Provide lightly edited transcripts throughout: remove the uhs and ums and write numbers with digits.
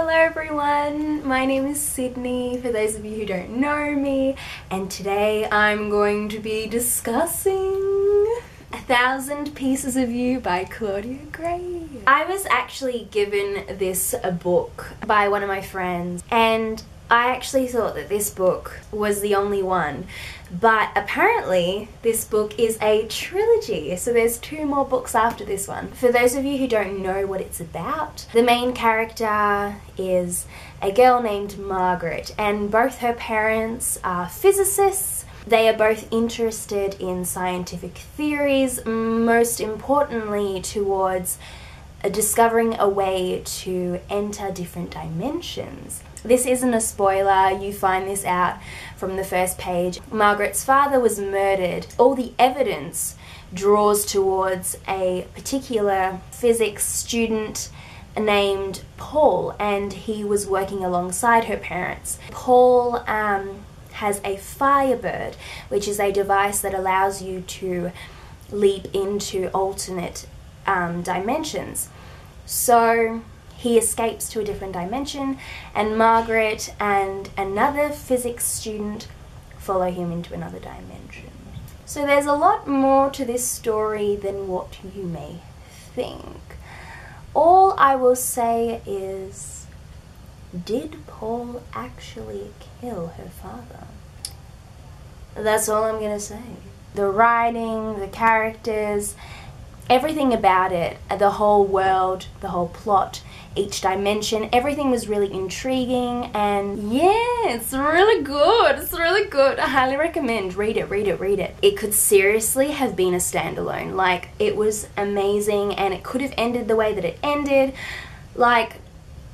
Hello everyone, my name is Sydney, for those of you who don't know me, and today I'm going to be discussing 1,000 Pieces of You by Claudia Gray. I was actually given this book by one of my friends, and I actually thought that this book was the only one, but apparently this book is a trilogy, so there's 2 more books after this one. For those of you who don't know what it's about, the main character is a girl named Margaret, and both her parents are physicists. They are both interested in scientific theories, most importantly towards discovering a way to enter different dimensions. This isn't a spoiler, you find this out from the first page. Margaret's father was murdered. All the evidence draws towards a particular physics student named Paul, and he was working alongside her parents. Paul has a Firebird, which is a device that allows you to leap into alternate dimensions. So he escapes to a different dimension, and Margaret and another physics student follow him into another dimension. So there's a lot more to this story than what you may think. All I will say is, did Paul actually kill her father? That's all I'm gonna say. The writing, the characters, everything about it, the whole world, the whole plot, each dimension, everything was really intriguing, and yeah, it's really good. It's really good. I highly recommend. Read it, read it, read it. It could seriously have been a standalone. Like, it was amazing, and it could have ended the way that it ended. Like,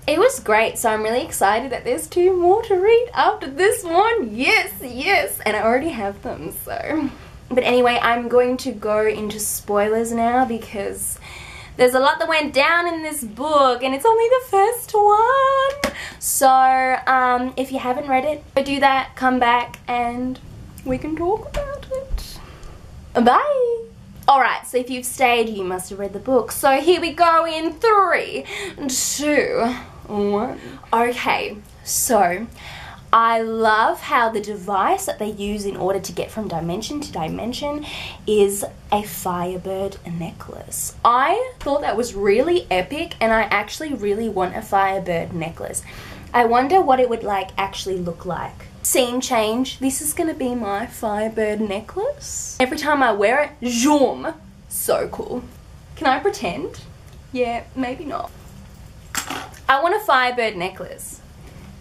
it was great, so I'm really excited that there's 2 more to read after this one. Yes, yes, and I already have them, so. But anyway, I'm going to go into spoilers now because there's a lot that went down in this book, and it's only the first one. So, if you haven't read it, go do that, come back, and we can talk about it. Bye! Alright, so if you've stayed, you must have read the book. So here we go in 3, 2, 1. Okay, so I love how the device that they use in order to get from dimension to dimension is a Firebird necklace. I thought that was really epic, and I actually really want a Firebird necklace. I wonder what it would actually look like. Scene change. This is gonna be my Firebird necklace. Every time I wear it, zoom. So cool. Can I pretend? Yeah, maybe not. I want a Firebird necklace.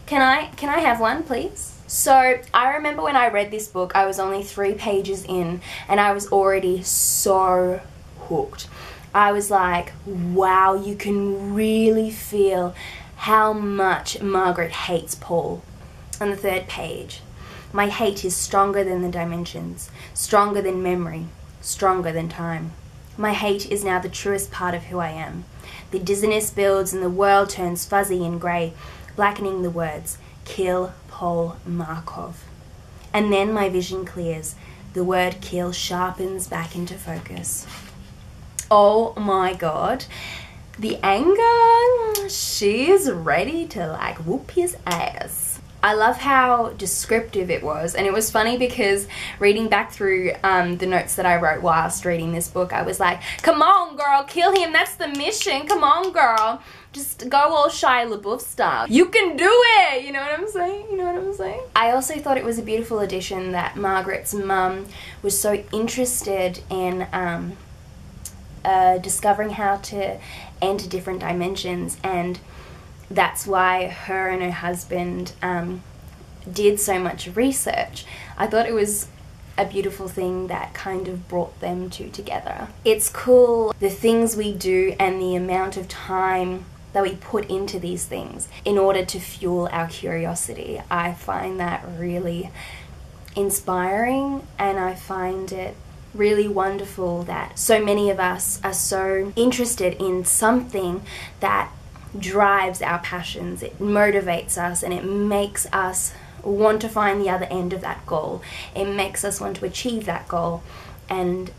Can I have one, please? So, I remember when I read this book, I was only 3 pages in, and I was already so hooked. I was like, wow, you can really feel how much Margaret hates Paul. On the 3rd page, my hate is stronger than the dimensions, stronger than memory, stronger than time. My hate is now the truest part of who I am. The dizziness builds and the world turns fuzzy and grey, blackening the words, kill Paul Markov. And then my vision clears. The word kill sharpens back into focus. Oh my god. The anger, she's ready to whoop his ass. I love how descriptive it was, and it was funny because reading back through the notes that I wrote whilst reading this book, I was like, come on girl, kill him, that's the mission, come on girl. Just go all Shia LaBeouf style. You can do it! You know what I'm saying? You know what I'm saying? I also thought it was a beautiful addition that Margaret's mum was so interested in discovering how to enter different dimensions, and that's why her and her husband did so much research. I thought it was a beautiful thing that kind of brought them 2 together. It's cool the things we do and the amount of time that we put into these things in order to fuel our curiosity. I find that really inspiring, and I find it really wonderful that so many of us are so interested in something that drives our passions. It motivates us, and it makes us want to find the other end of that goal. It makes us want to achieve that goal. And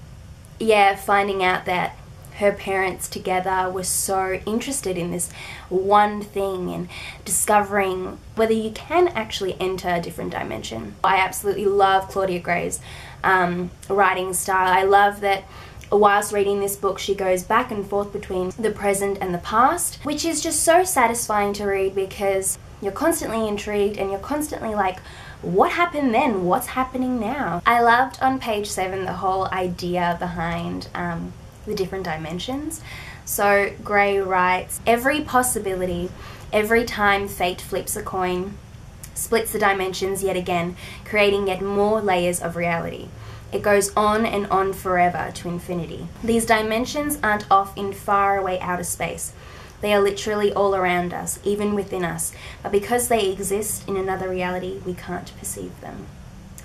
yeah, finding out that her parents together were so interested in this one thing and discovering whether you can actually enter a different dimension. I absolutely love Claudia Gray's writing style. I love that whilst reading this book, she goes back and forth between the present and the past, which is just so satisfying to read because you're constantly intrigued and you're constantly like, what happened then? What's happening now? I loved on page 7 the whole idea behind the different dimensions. So Gray writes, every possibility, every time fate flips a coin, splits the dimensions yet again, creating yet more layers of reality. It goes on and on forever to infinity. These dimensions aren't off in faraway outer space. They are literally all around us, even within us. But because they exist in another reality, we can't perceive them.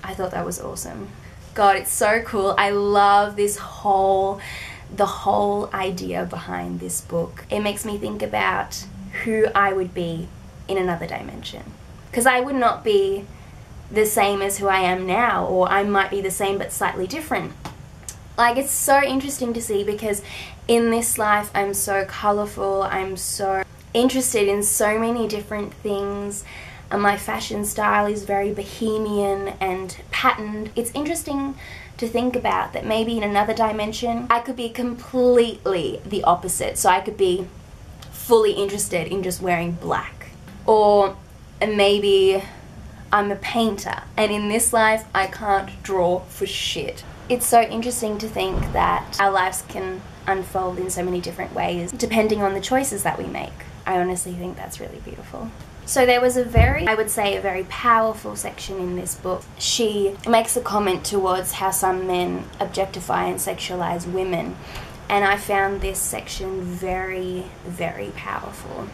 I thought that was awesome. God, it's so cool. I love the whole idea behind this book. It makes me think about who I would be in another dimension. Because I would not be the same as who I am now, or I might be the same but slightly different. Like, it's so interesting to see because in this life I'm so colourful, I'm so interested in so many different things, and my fashion style is very bohemian and patterned. It's interesting to think about that maybe in another dimension I could be completely the opposite. So I could be fully interested in just wearing black, or maybe I'm a painter and in this life I can't draw for shit. It's so interesting to think that our lives can unfold in so many different ways depending on the choices that we make. I honestly think that's really beautiful. So there was I would say a very powerful section in this book. She makes a comment towards how some men objectify and sexualize women, and I found this section very, very powerful.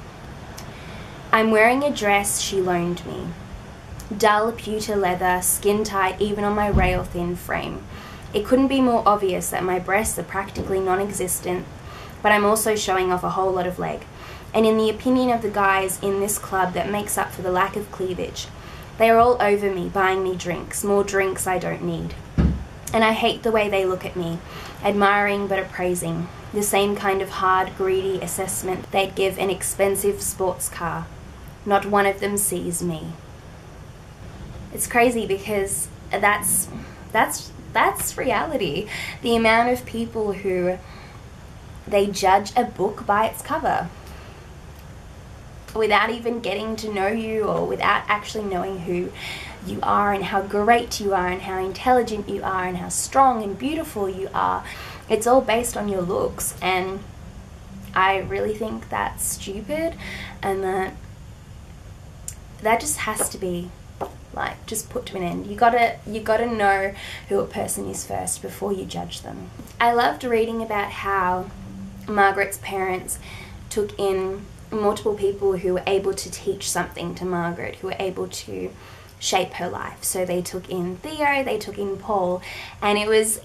I'm wearing a dress she loaned me. Dull pewter leather, skin tight even on my rail-thin frame. It couldn't be more obvious that my breasts are practically non-existent, but I'm also showing off a whole lot of leg. And in the opinion of the guys in this club, that makes up for the lack of cleavage. They are all over me, buying me drinks, more drinks I don't need. And I hate the way they look at me, admiring but appraising. The same kind of hard, greedy assessment they'd give an expensive sports car. Not one of them sees me. It's crazy because that's reality. The amount of people who they judge a book by its cover without even getting to know you, or without actually knowing who you are and how great you are and how intelligent you are and how strong and beautiful you are. It's all based on your looks, and I really think that's stupid, and that just has to be like just put to an end. You gotta know who a person is first before you judge them. I loved reading about how Margaret's parents took in multiple people who were able to teach something to Margaret, who were able to shape her life. So they took in Theo, they took in Paul, and it was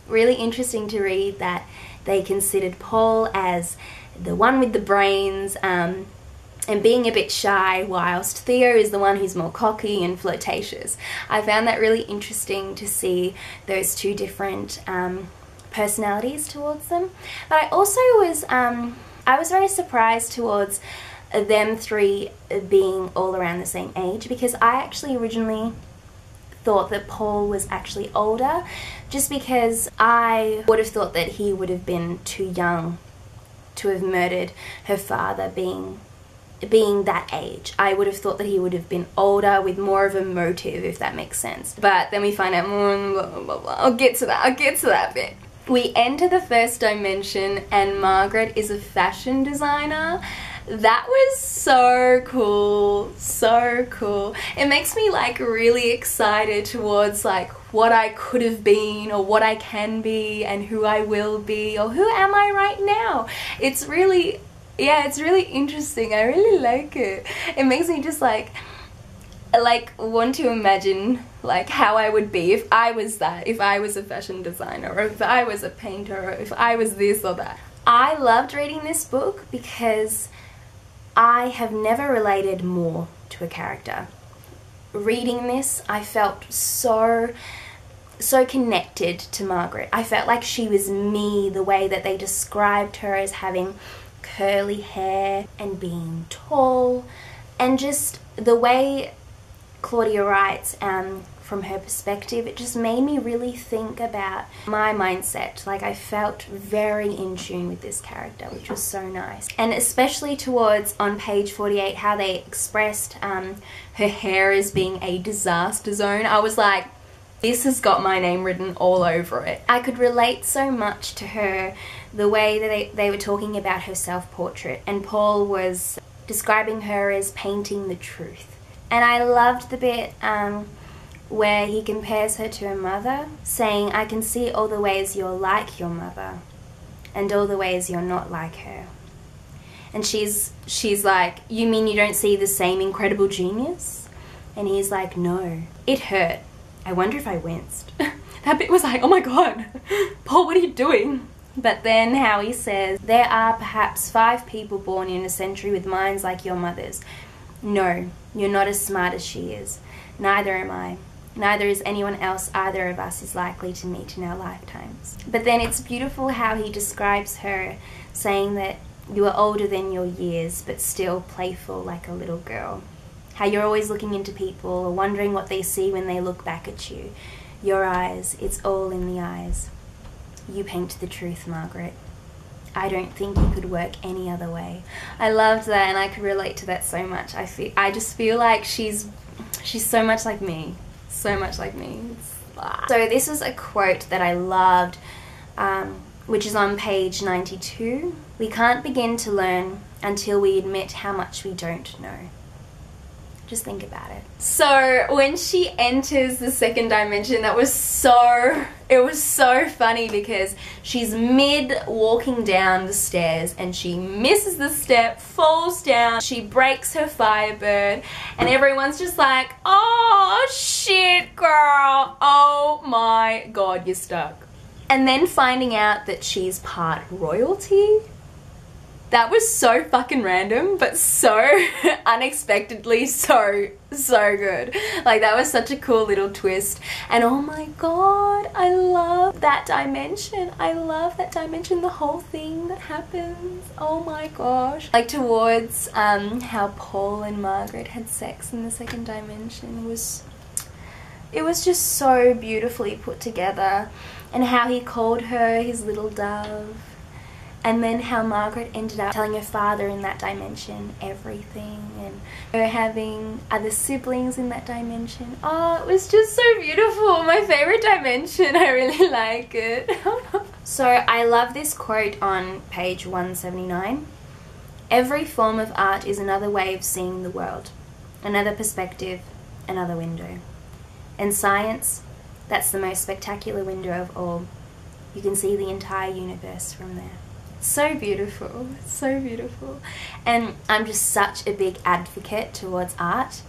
really interesting to read that they considered Paul as the one with the brains and being a bit shy, whilst Theo is the one who's more cocky and flirtatious. I found that really interesting to see those two different personalities towards them. But I also was very surprised towards them three being all around the same age, because I actually originally thought that Paul was actually older, just because I would have thought that he would have been too young to have murdered her father being that age. I would have thought that he would have been older with more of a motive, if that makes sense. But then we find out more, blah, blah, blah, blah. I'll get to that bit. We enter the first dimension and Margaret is a fashion designer. That was so cool, so cool. It makes me like really excited towards like what I could have been, or what I can be, and who I will be, or who am I right now. It's really, yeah, it's really interesting. I really like it. It makes me just like want to imagine like how I would be if I was that, if I was a fashion designer, or if I was a painter, or if I was this or that. I loved reading this book because I have never related more to a character. Reading this, I felt so so connected to Margaret. I felt like she was me, the way that they described her as having curly hair and being tall, and just the way Claudia writes from her perspective, it just made me really think about my mindset. Like, I felt very in tune with this character, which was so nice. And especially towards on page 48, how they expressed her hair as being a disaster zone. I was like, this has got my name written all over it. I could relate so much to her, the way that they were talking about her self-portrait, and Paul was describing her as painting the truth. And I loved the bit where he compares her to her mother, saying, I can see all the ways you're like your mother and all the ways you're not like her. And she's like, you mean you don't see the same incredible genius? And he's like, no. It hurt. I wonder if I winced. That bit was like, oh my god, Paul, what are you doing? But then how he says, there are perhaps 5 people born in a century with minds like your mother's. No, you're not as smart as she is. Neither am I. Neither is anyone else either of us is likely to meet in our lifetimes. But then it's beautiful how he describes her, saying that you are older than your years, but still playful like a little girl. How you're always looking into people or wondering what they see when they look back at you. Your eyes, it's all in the eyes. You paint the truth, Margaret. I don't think you could work any other way. I loved that, and I could relate to that so much. I just feel like she's so much like me. So much like me. So this is a quote that I loved, which is on page 92. We can't begin to learn until we admit how much we don't know. Just think about it. So when she enters the second dimension, it was so funny because she's mid walking down the stairs and she misses the step, falls down, she breaks her Firebird, and everyone's just like, oh shit girl, oh my god, you're stuck. And then finding out that she's part royalty, that was so fucking random, but so unexpectedly so good. Like, that was such a cool little twist. And oh my god, I love that dimension. I love that dimension, the whole thing that happens. Oh my gosh. Like, towards how Paul and Margaret had sex in the second dimension it was just so beautifully put together. And how he called her his little dove. And then how Margaret ended up telling her father in that dimension everything, and her having other siblings in that dimension. Oh, it was just so beautiful. My favorite dimension. I really like it. So I love this quote on page 179. Every form of art is another way of seeing the world, another perspective, another window. And science, that's the most spectacular window of all. You can see the entire universe from there. So beautiful, so beautiful. And I'm just such a big advocate towards art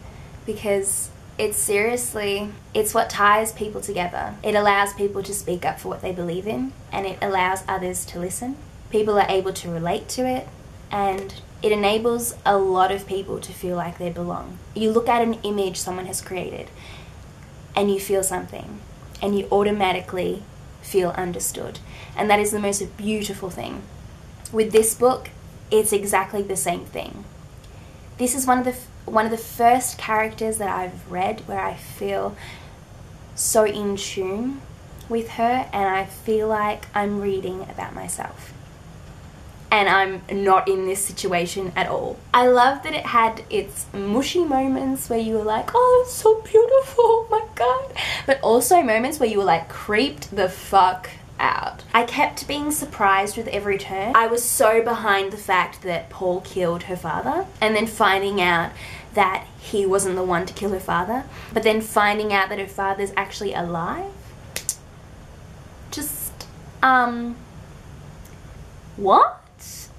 because it's what ties people together. It allows people to speak up for what they believe in, and it allows others to listen. People are able to relate to it, and it enables a lot of people to feel like they belong. You look at an image someone has created and you feel something, and you automatically feel understood. And that is the most beautiful thing. With this book, it's exactly the same thing. This is one of the first characters that I've read where I feel so in tune with her, and I feel like I'm reading about myself. And I'm not in this situation at all. I love that it had its mushy moments where you were like, oh, it's so beautiful, oh my god. But also moments where you were like creeped the fuck out. I kept being surprised with every turn. I was so behind the fact that Paul killed her father, and then finding out that he wasn't the one to kill her father, but then finding out that her father's actually alive. Just, what?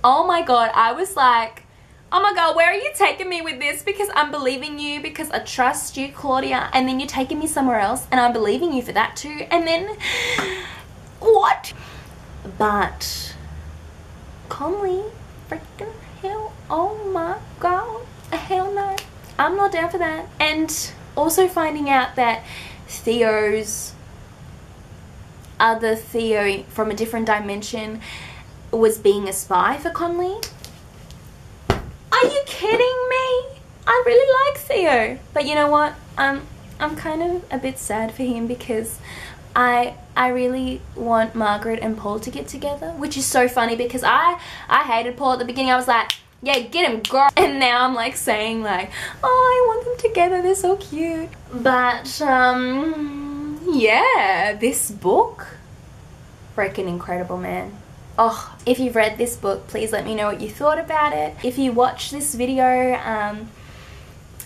Oh my god, I was like, oh my god, where are you taking me with this? Because I'm believing you because I trust you, Claudia, and then you're taking me somewhere else and I'm believing you for that too, and then what? But calmly, freaking hell, oh my god, hell no, I'm not down for that. And also finding out that Theo's other Theo from a different dimension was being a spy for Conley. Are you kidding me? I really like Theo. But you know what? I'm kind of a bit sad for him because I really want Margaret and Paul to get together, which is so funny because I hated Paul at the beginning. I was like, yeah, get him, girl. And now I'm like saying like, oh, I want them together, they're so cute. But yeah, this book, freaking incredible, man. Oh, if you've read this book, please let me know what you thought about it. If you watch this video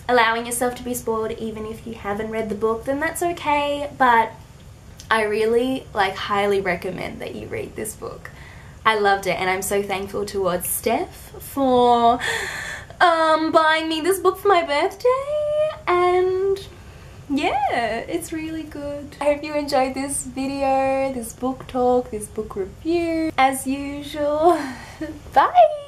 allowing yourself to be spoiled even if you haven't read the book, then that's okay, but I really highly recommend that you read this book. I loved it, and I'm so thankful towards Steph for buying me this book for my birthday, and yeah, it's really good. I hope you enjoyed this video, this book talk, this book review. As usual, bye!